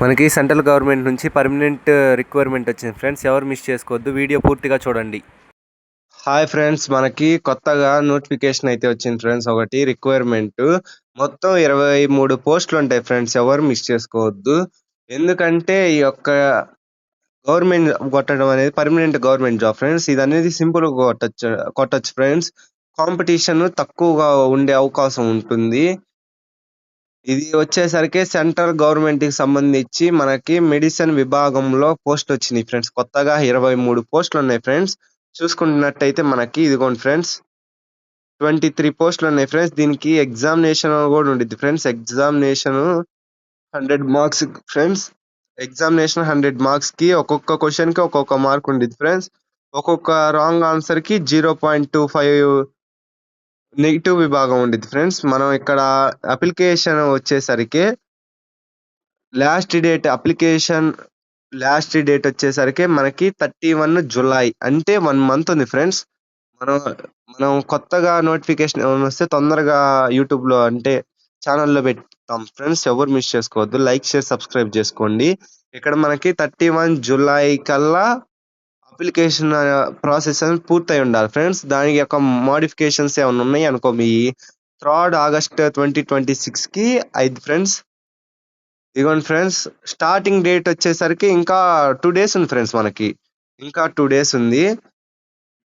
మనకి central government నుంచి permanent requirement వచ్చింది ఫ్రెండ్స్. ఎవరు మిస్ చేసుకోవద్దు, వీడియో పూర్తిగా చూడండి. హాయ్ ఫ్రెండ్స్, మనకి కొత్తగా నోటిఫికేషన్ అయితే వచ్చింది ఫ్రెండ్స్. ఒకటి రిక్వైర్మెంట్ మొత్తం 23 పోస్టులు ఉంటాయి ఫ్రెండ్స్. ఎవరు మిస్ చేసుకోవద్దు. ఎందుకంటే ఈ యొక్క గవర్నమెంట్ కొట్టడం అనేది పర్మనెంట్ గవర్నమెంట్ జాబ్ ఫ్రెండ్స్. ఇది అనేది సింపుల్ గా కొట్టచ్చు ఫ్రెండ్స్. కాంపిటీషన్ తక్కువగా ఉండే అవకాశం ఉంటుంది. ఇది వచ్చేసరికి సెంట్రల్ గవర్నమెంట్ కి సంబంధించి మనకి మెడిసిన్ విభాగంలో పోస్ట్ వచ్చినాయి ఫ్రెండ్స్. కొత్తగా 23 పోస్టులు ఉన్నాయి ఫ్రెండ్స్. చూసుకున్నట్టయితే మనకి ఇదిగోండి ఫ్రెండ్స్, 23 పోస్టులు ఉన్నాయి ఫ్రెండ్స్. దీనికి ఎగ్జామినేషన్ కూడా ఉండిద్ది friends. Examination 100 marks friends. Examination 100 marks కి ఒక్కొక్క క్వశ్చన్ కి ఒక్కొక్క మార్క్ ఉండిద్ది ఫ్రెండ్స్. ఒక్కొక్క రాంగ్ ఆన్సర్ కి 0.25 నెగిటివ్ విభాగం ఉండిద్ది ఫ్రెండ్స్. మనం ఇక్కడ అప్లికేషన్ వచ్చేసరికి లాస్ట్ డేట్ వచ్చేసరికి మనకి 31 జులై, అంటే 1 మంత్ ఉంది ఫ్రెండ్స్. మనం మనం కొత్తగా నోటిఫికేషన్ వస్తే తొందరగా యూట్యూబ్ లో అంటే ఛానల్లో పెడతాం ఫ్రెండ్స్. ఎవరు మిస్ చేసుకోవద్దు. లైక్ షేర్ సబ్స్క్రైబ్ చేసుకోండి. ఇక్కడ మనకి 31 జులై కల్లా అప్లికేషన్ ప్రాసెస్ అని పూర్తయి ఉండాలి ఫ్రెండ్స్. దానికి యొక్క మోడిఫికేషన్స్ ఏమైనా ఉన్నాయి అనుకో, మీ 3rd ఆగస్ట్ 2026 కి అయింది ఫ్రెండ్స్. ఇదిగోండి ఫ్రెండ్స్, స్టార్టింగ్ డేట్ వచ్చేసరికి ఇంకా 2 డేస్ ఉంది ఫ్రెండ్స్. మనకి ఇంకా 2 డేస్ ఉంది.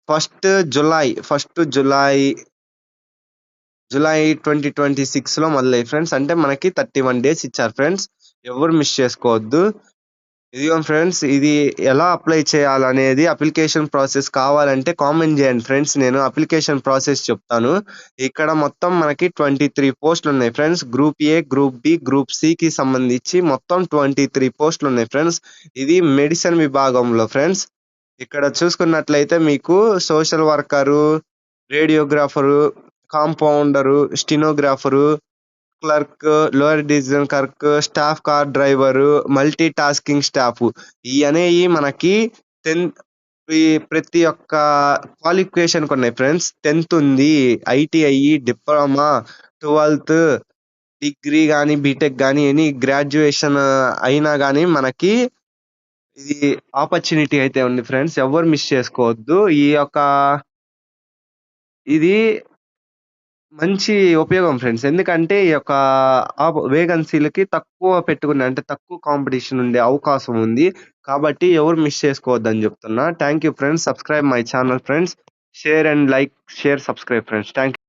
1 జులై 2026 లో మొదలయ్యి ఫ్రెండ్స్. అంటే మనకి 31 డేస్ ఇచ్చారు ఫ్రెండ్స్. ఎవరు మిస్ చేసుకోవద్దు. ఇదిగోండి ఫ్రెండ్స్, ఇది ఎలా అప్లై చేయాలనేది, అప్లికేషన్ ప్రాసెస్ కావాలంటే కామెంట్ చేయండి ఫ్రెండ్స్. నేను అప్లికేషన్ ప్రాసెస్ చెప్తాను. ఇక్కడ మొత్తం మనకి 23 పోస్టులు ఉన్నాయి friends. Group A, group B, group C కి సంబంధించి మొత్తం 23 పోస్టులు ఉన్నాయి ఫ్రెండ్స్. ఇది మెడిసిన్ విభాగంలో ఫ్రెండ్స్. ఇక్కడ చూసుకున్నట్లయితే మీకు social worker, radiographer, compounder, stenographer, clerk, lower division clerk, staff car driver, multi tasking staff, ఈ అనేవి మనకి ప్రతి ఒక్క క్వాలిఫికేషన్ ఉన్నాయి ఫ్రెండ్స్. 10th ఉంది, ఐటీఐ, డిప్లొమా, 12th, డిగ్రీ కానీ, బీటెక్ కానీ, ఎనీ గ్రాడ్యుయేషన్ అయినా కానీ మనకి ఇది ఆపర్చునిటీ అయితే ఉంది ఫ్రెండ్స్. ఎవరు మిస్ చేసుకోవద్దు. ఇది మంచి ఉపయోగం ఫ్రెండ్స్. ఎందుకంటే ఈ యొక్క వేకెన్సీలకి తక్కువ పెట్టుకునే, అంటే తక్కువ కాంపిటీషన్ ఉండే అవకాశం ఉంది. కాబట్టి ఎవరు మిస్ చేసుకోవద్దు అని చెప్తున్నా. Thank you friends. Subscribe my channel friends. Share and like, share, subscribe friends. Thank you.